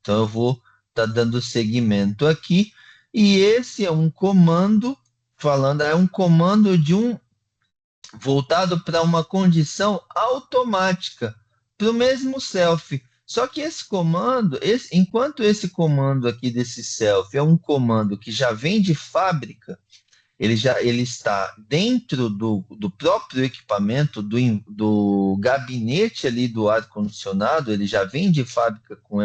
Então eu vou estar dando seguimento aqui. E esse é um comando, é um comando voltado para uma condição automática, para o mesmo self. Só que esse comando, enquanto esse comando aqui desse self é um comando que já vem de fábrica, ele está dentro do próprio equipamento, do gabinete ali do ar-condicionado, ele já vem de fábrica com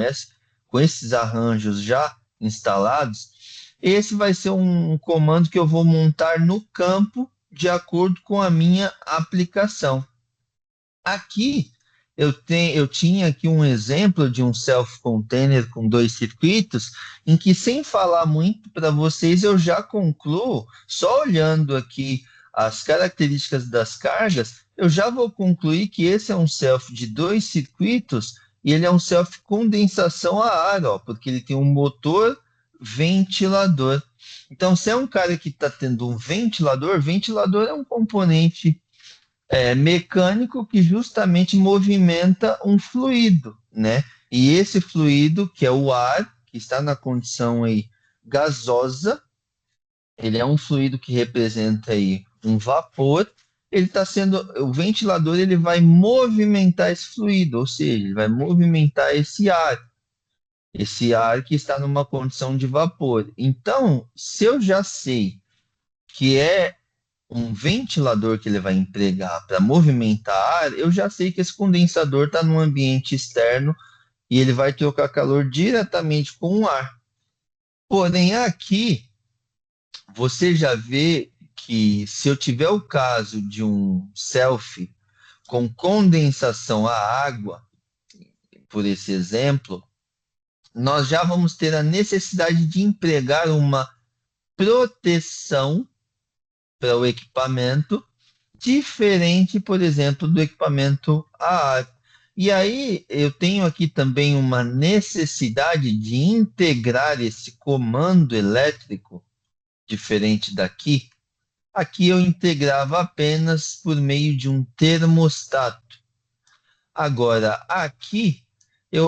esses arranjos já instalados. Esse vai ser um comando que eu vou montar no campo de acordo com a minha aplicação. Aqui eu tinha aqui um exemplo de um self-container com dois circuitos, em que sem falar muito para vocês, eu já concluo, só olhando aqui as características das cargas, eu já vou concluir que esse é um self de dois circuitos e ele é um self condensação a ar, ó, porque ele tem um motor ventilador. Então, se é um cara que está tendo um ventilador, ventilador é um componente mecânico que justamente movimenta um fluido, né? E esse fluido, que é o ar, que está na condição aí gasosa, ele é um fluido que representa aí um vapor, ele está sendo, o ventilador ele vai movimentar esse fluido, ou seja, ele vai movimentar esse ar que está numa condição de vapor. Então, se eu já sei que é um ventilador que ele vai empregar para movimentar ar, eu já sei que esse condensador está num ambiente externo e ele vai trocar calor diretamente com o ar. Porém, aqui você já vê que se eu tiver o caso de um self com condensação à água, por esse exemplo, nós já vamos ter a necessidade de empregar uma proteção para o equipamento diferente, por exemplo, do equipamento a ar. E aí eu tenho aqui também uma necessidade de integrar esse comando elétrico diferente daqui. Aqui eu integrava apenas por meio de um termostato. Agora, aqui,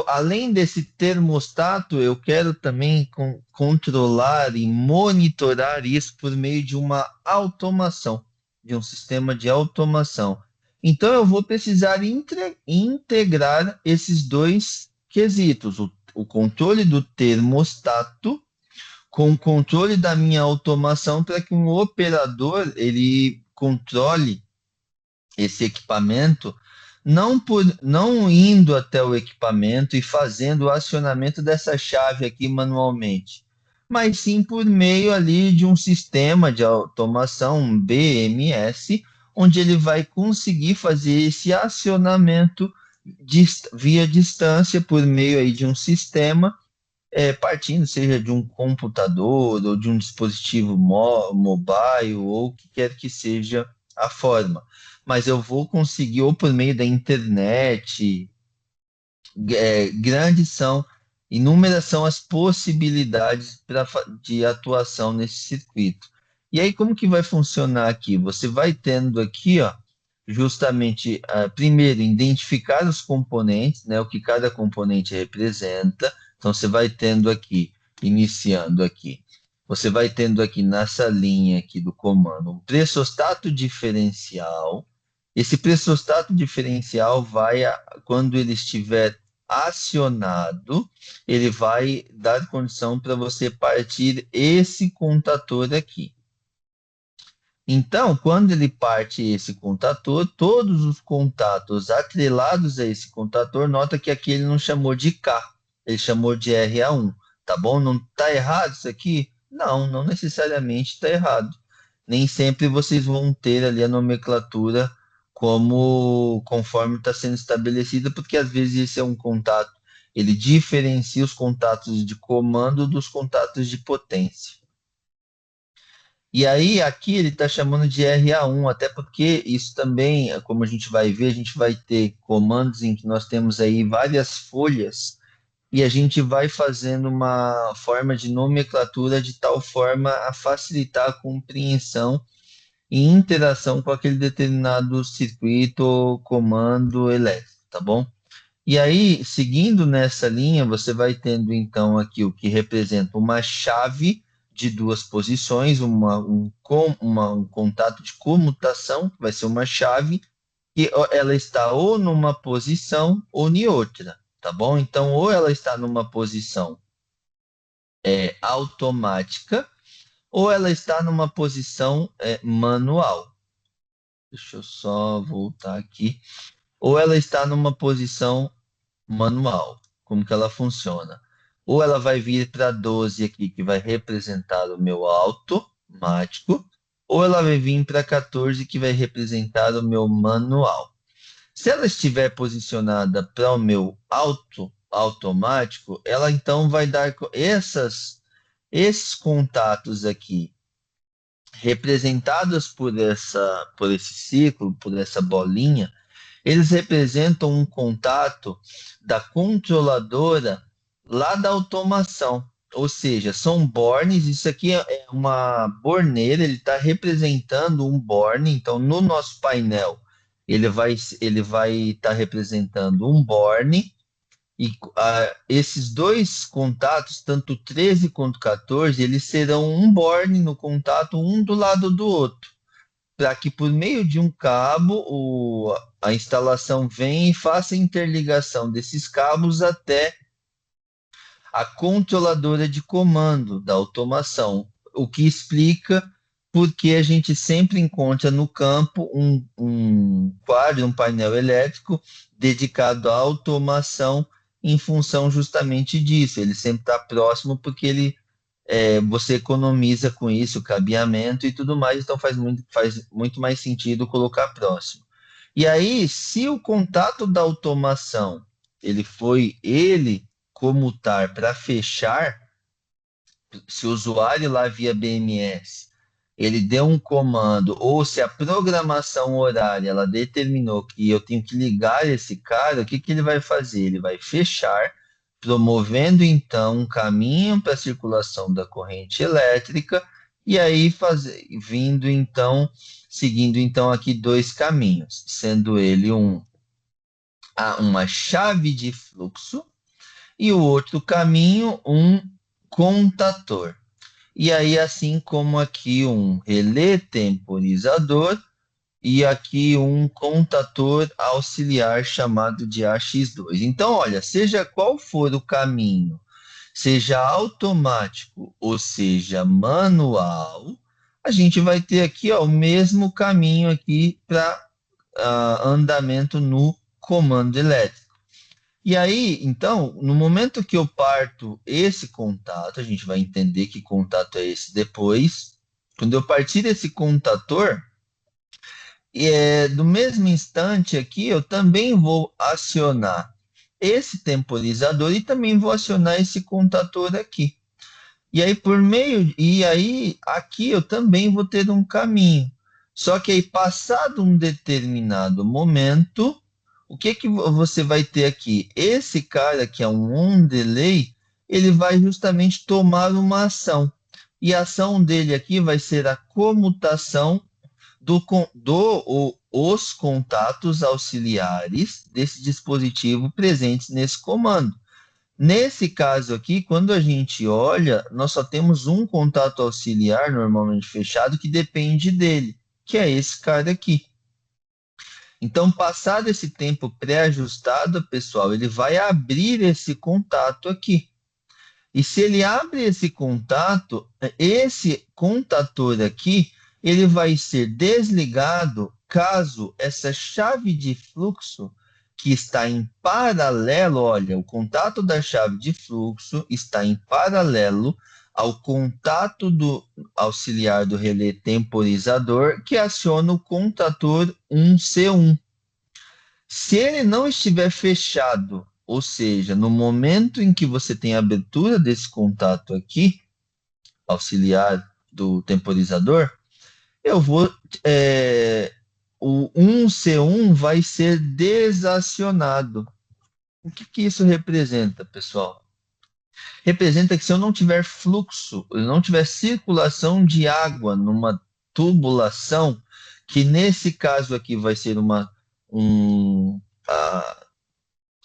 além desse termostato, eu quero também controlar e monitorar isso por meio de uma automação, de um sistema de automação. Então, eu vou precisar integrar esses dois quesitos, o controle do termostato com o controle da minha automação para que um operador ele controle esse equipamento, não indo até o equipamento e fazendo o acionamento dessa chave aqui manualmente, mas sim por meio ali de um sistema de automação, um BMS, onde ele vai conseguir fazer esse acionamento via distância por meio aí de um sistema, partindo seja de um computador ou de um dispositivo mobile ou o que quer que seja a forma. Mas eu vou conseguir, ou por meio da internet, inúmeras são as possibilidades de atuação nesse circuito. E aí, como que vai funcionar aqui? Você vai tendo aqui, ó, justamente, primeiro, identificar os componentes, né, o que cada componente representa. Então, você vai tendo aqui, iniciando aqui, você vai tendo aqui nessa linha aqui do comando, um pressostato diferencial. Esse pressostato diferencial quando ele estiver acionado, ele vai dar condição para você partir esse contator aqui. Então, quando ele parte esse contator, todos os contatos atrelados a esse contator, nota que aqui ele não chamou de K, ele chamou de RA1, tá bom? Não está errado isso aqui? Não, não necessariamente está errado. Nem sempre vocês vão ter ali a nomenclatura conforme está sendo estabelecida, porque às vezes esse é um contato, ele diferencia os contatos de comando dos contatos de potência. E aí, aqui ele está chamando de RA1, até porque isso também, como a gente vai ver, a gente vai ter comandos em que nós temos aí várias folhas e a gente vai fazendo uma forma de nomenclatura de tal forma a facilitar a compreensão e interação com aquele determinado circuito ou comando elétrico, tá bom? E aí, seguindo nessa linha, você vai tendo então aqui o que representa uma chave de duas posições, um contato de comutação, que vai ser uma chave, que ela está ou numa posição ou em outra, tá bom? Então, ou ela está numa posição automática, ou ela está numa posição manual. Deixa eu só voltar aqui. Ou ela está numa posição manual. Como que ela funciona? Ou ela vai vir para 12 aqui, que vai representar o meu automático, ou ela vai vir para 14, que vai representar o meu manual. Se ela estiver posicionada para o meu automático, ela então vai dar esses contatos aqui representados por esse círculo, por essa bolinha, eles representam um contato da controladora lá da automação. Ou seja, são bornes, isso aqui é uma borneira, ele está representando um borne, então no nosso painel ele vai estar representando um borne, e esses dois contatos, tanto 13 quanto 14, eles serão um borne no contato, um do lado do outro, para que por meio de um cabo a instalação venha e faça a interligação desses cabos até a controladora de comando da automação, o que explica por que a gente sempre encontra no campo um quadro, um painel elétrico dedicado à automação em função justamente disso. Ele sempre está próximo porque você economiza com isso, cabeamento e tudo mais, então faz muito mais sentido colocar próximo. E aí, se o contato da automação ele comutar para fechar, se o usuário lá via BMS ele deu um comando, ou se a programação horária ela determinou que eu tenho que ligar esse cara, o que que ele vai fazer? Ele vai fechar, promovendo então um caminho para a circulação da corrente elétrica, e aí vindo então, seguindo então aqui dois caminhos, sendo ele uma chave de fluxo e o outro caminho um contator. E aí, assim como aqui um relé temporizador e aqui um contator auxiliar chamado de AX2. Então, olha, seja qual for o caminho, seja automático ou seja manual, a gente vai ter aqui ó, o mesmo caminho aqui para andamento no comando elétrico. E aí, então, no momento que eu parto esse contato, a gente vai entender que contato é esse depois. Quando eu partir esse contator, no mesmo instante aqui, eu também vou acionar esse temporizador e também vou acionar esse contator aqui. E aí aqui eu também vou ter um caminho. Só que aí passado um determinado momento, o que que você vai ter aqui? Esse cara que é um on delay, ele vai justamente tomar uma ação. E a ação dele aqui vai ser a comutação os contatos auxiliares desse dispositivo presentes nesse comando. Nesse caso aqui, quando a gente olha, nós só temos um contato auxiliar normalmente fechado que depende dele, que é esse cara aqui. Então, passado esse tempo pré-ajustado, pessoal, ele vai abrir esse contato aqui. E se ele abre esse contator aqui, ele vai ser desligado caso essa chave de fluxo que está em paralelo, olha, o contato da chave de fluxo está em paralelo ao contato do auxiliar do relé temporizador que aciona o contator 1C1. Se ele não estiver fechado, ou seja, no momento em que você tem a abertura desse contato aqui, auxiliar do temporizador, eu vou. O 1C1 vai ser desacionado. O que que isso representa, pessoal? Representa que se eu não tiver fluxo, eu não tiver circulação de água numa tubulação, que nesse caso aqui vai ser um,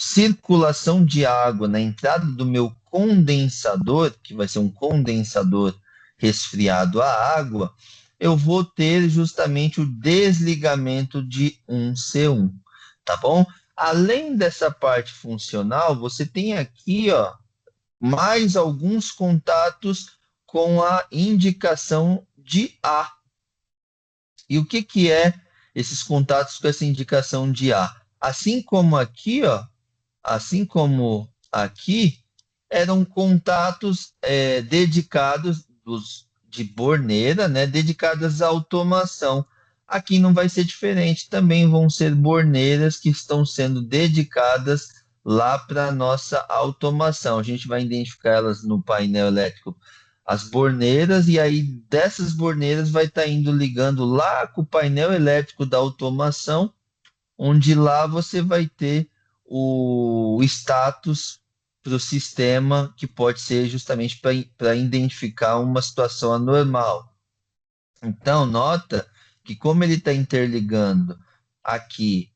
circulação de água na entrada do meu condensador, que vai ser um condensador resfriado à água, eu vou ter justamente o desligamento de um C1, tá bom? Além dessa parte funcional, você tem aqui, ó, mais alguns contatos com a indicação de A. E o que que é esses contatos com essa indicação de A? Assim como aqui, ó, assim como aqui, eram contatos dedicados de borneira, né, dedicadas à automação. Aqui não vai ser diferente, também vão ser borneiras que estão sendo dedicadas lá para a nossa automação. A gente vai identificar elas no painel elétrico, as borneiras, e aí dessas borneiras vai estar indo ligando lá com o painel elétrico da automação, onde lá você vai ter o status para o sistema, que pode ser justamente para identificar uma situação anormal. Então, nota que como ele está interligando aqui,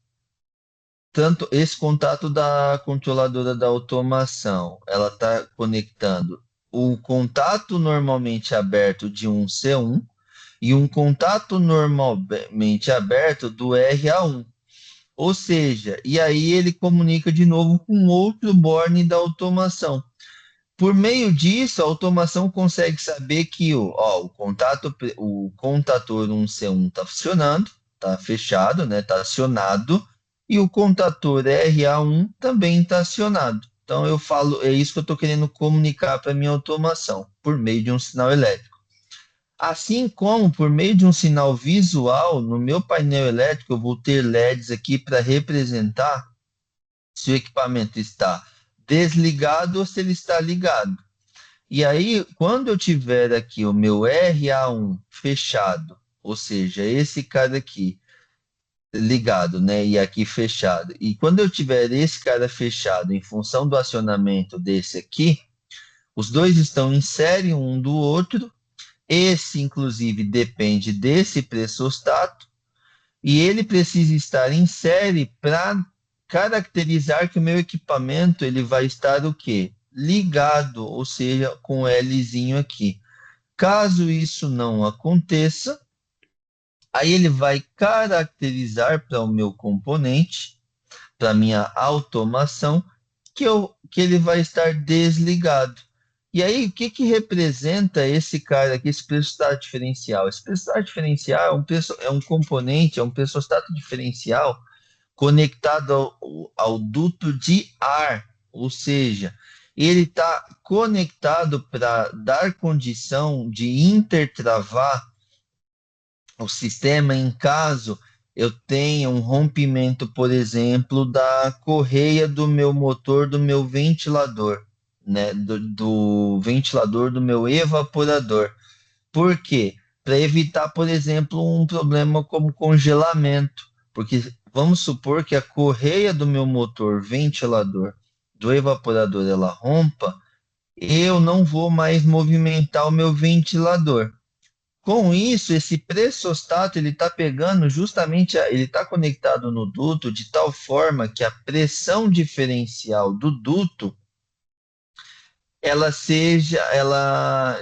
tanto esse contato da controladora da automação, ela está conectando o contato normalmente aberto de um C1 e um contato normalmente aberto do RA1. Ou seja, e aí ele comunica de novo com outro borne da automação. Por meio disso, a automação consegue saber que o contator 1C1 está funcionando, está fechado, né, está acionado, e o contator RA1 também está acionado. Então eu falo, é isso que eu estou querendo comunicar para a minha automação, por meio de um sinal elétrico. Assim como por meio de um sinal visual, no meu painel elétrico, eu vou ter LEDs aqui para representar se o equipamento está desligado ou se ele está ligado. E aí, quando eu tiver aqui o meu RA1 fechado, ou seja, esse cara aqui ligado, né, e aqui fechado, e quando eu tiver esse cara fechado em função do acionamento desse aqui, os dois estão em série um do outro. Esse, inclusive, depende desse pressostato e ele precisa estar em série para caracterizar que o meu equipamento ele vai estar o quê? Ligado, ou seja, com o Lzinho aqui. Caso isso não aconteça, aí ele vai caracterizar para o meu componente, para a minha automação, que ele vai estar desligado. E aí, o que que representa esse cara aqui, esse pressostato diferencial? Esse pressostato diferencial é um componente, é um pressostato diferencial conectado ao duto de ar, ou seja, ele está conectado para dar condição de intertravar o sistema em caso eu tenha um rompimento, por exemplo, da correia do meu motor, do meu ventilador, né, do ventilador do meu evaporador. Por quê? Para evitar, por exemplo, um problema como congelamento, porque vamos supor que a correia do meu motor ventilador do evaporador ela rompa, eu não vou mais movimentar o meu ventilador. Com isso, esse pressostato ele está pegando justamente, ele está conectado no duto de tal forma que a pressão diferencial do duto ela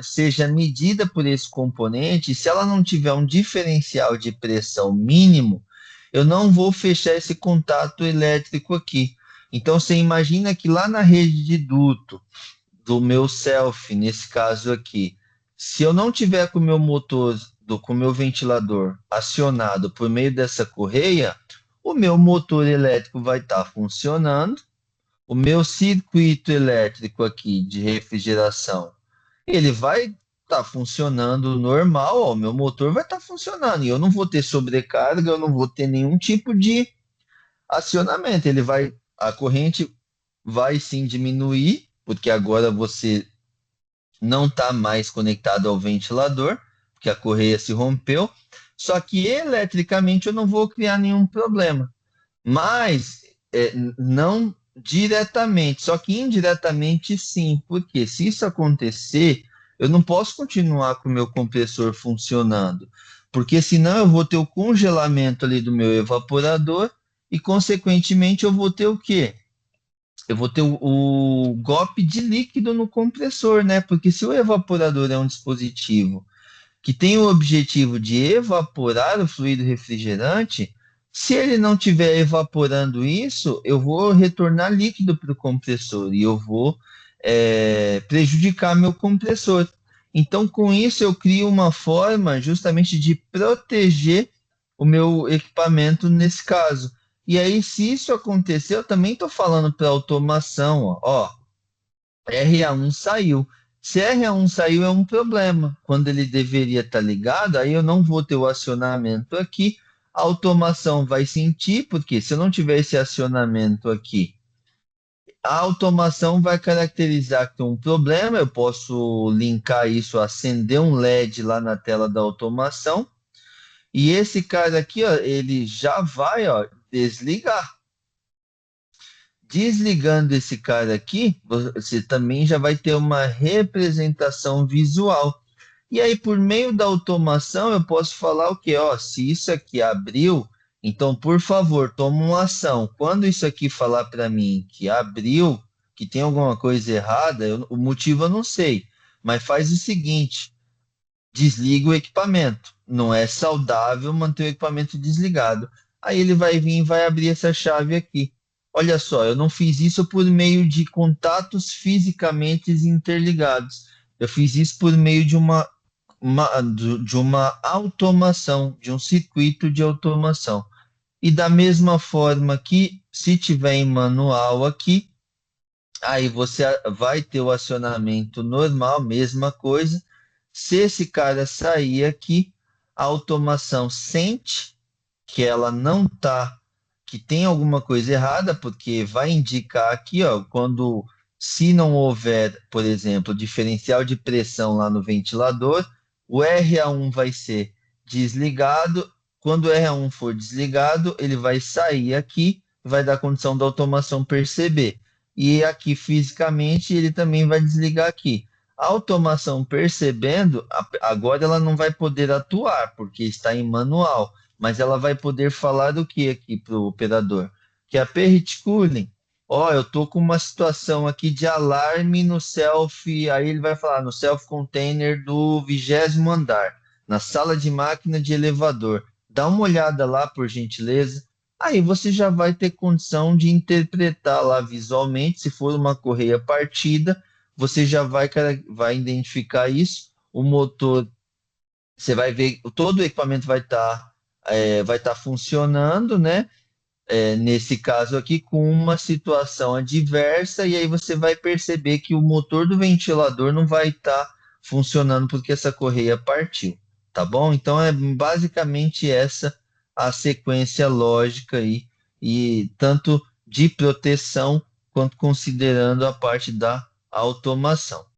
seja medida por esse componente. E se ela não tiver um diferencial de pressão mínimo, eu não vou fechar esse contato elétrico aqui. Então você imagina que lá na rede de duto do meu self, nesse caso aqui, se eu não tiver com o meu motor, com o meu ventilador acionado por meio dessa correia, o meu motor elétrico vai estar funcionando, o meu circuito elétrico aqui de refrigeração, ele vai estar funcionando normal, ó, o meu motor vai estar funcionando e eu não vou ter sobrecarga, eu não vou ter nenhum tipo de acionamento. A corrente vai sim diminuir, porque agora você não está mais conectado ao ventilador, porque a correia se rompeu, só que eletricamente eu não vou criar nenhum problema. Mas não diretamente, só que indiretamente sim, porque se isso acontecer, eu não posso continuar com o meu compressor funcionando, porque senão eu vou ter o congelamento ali do meu evaporador e, consequentemente, eu vou ter o quê? eu vou ter o golpe de líquido no compressor, né? Porque se o evaporador é um dispositivo que tem o objetivo de evaporar o fluido refrigerante, se ele não estiver evaporando isso, eu vou retornar líquido para o compressor e eu vou prejudicar meu compressor. Então, com isso, eu crio uma forma justamente de proteger o meu equipamento nesse caso. E aí, se isso acontecer, eu também estou falando para automação, ó, RA1 saiu. Se RA1 saiu, é um problema. Quando ele deveria estar ligado, aí eu não vou ter o acionamento aqui. A automação vai sentir, porque se eu não tiver esse acionamento aqui, a automação vai caracterizar que tem um problema. Eu posso linkar isso, acender um LED lá na tela da automação. E esse cara aqui, ó, ele já vai, ó, desligar. Desligando esse cara aqui, você também já vai ter uma representação visual. E aí, por meio da automação, eu posso falar o quê? Ó, se isso aqui abriu, então, por favor, toma uma ação. Quando isso aqui falar para mim que abriu, que tem alguma coisa errada, o motivo eu não sei. Mas faz o seguinte: desliga o equipamento. Não é saudável manter o equipamento desligado. Aí ele vai vir e vai abrir essa chave aqui. Olha só, eu não fiz isso por meio de contatos fisicamente interligados. Eu fiz isso por meio de uma automação, de um circuito de automação. E da mesma forma que, se tiver em manual aqui, aí você vai ter o acionamento normal, mesma coisa. Se esse cara sair aqui, a automação sente que ela não está, que tem alguma coisa errada, porque vai indicar aqui, ó, quando se não houver, por exemplo, diferencial de pressão lá no ventilador, o RA1 vai ser desligado. Quando o RA1 for desligado, ele vai sair aqui, vai dar condição da automação perceber. E aqui fisicamente ele também vai desligar aqui. A automação percebendo, agora ela não vai poder atuar, porque está em manual, mas ela vai poder falar do que aqui para o operador? Que a Perrit Cooling, ó, eu tô com uma situação aqui de alarme no self, aí ele vai falar no self container do 20º andar, na sala de máquina de elevador. Dá uma olhada lá, por gentileza. Aí você já vai ter condição de interpretar lá visualmente, se for uma correia partida, você já vai identificar isso. O motor, você vai ver, todo o equipamento vai estar funcionando, né? Nesse caso aqui, com uma situação adversa, e aí você vai perceber que o motor do ventilador não vai estar funcionando porque essa correia partiu, tá bom? Então é basicamente essa a sequência lógica aí, e tanto de proteção quanto considerando a parte da automação.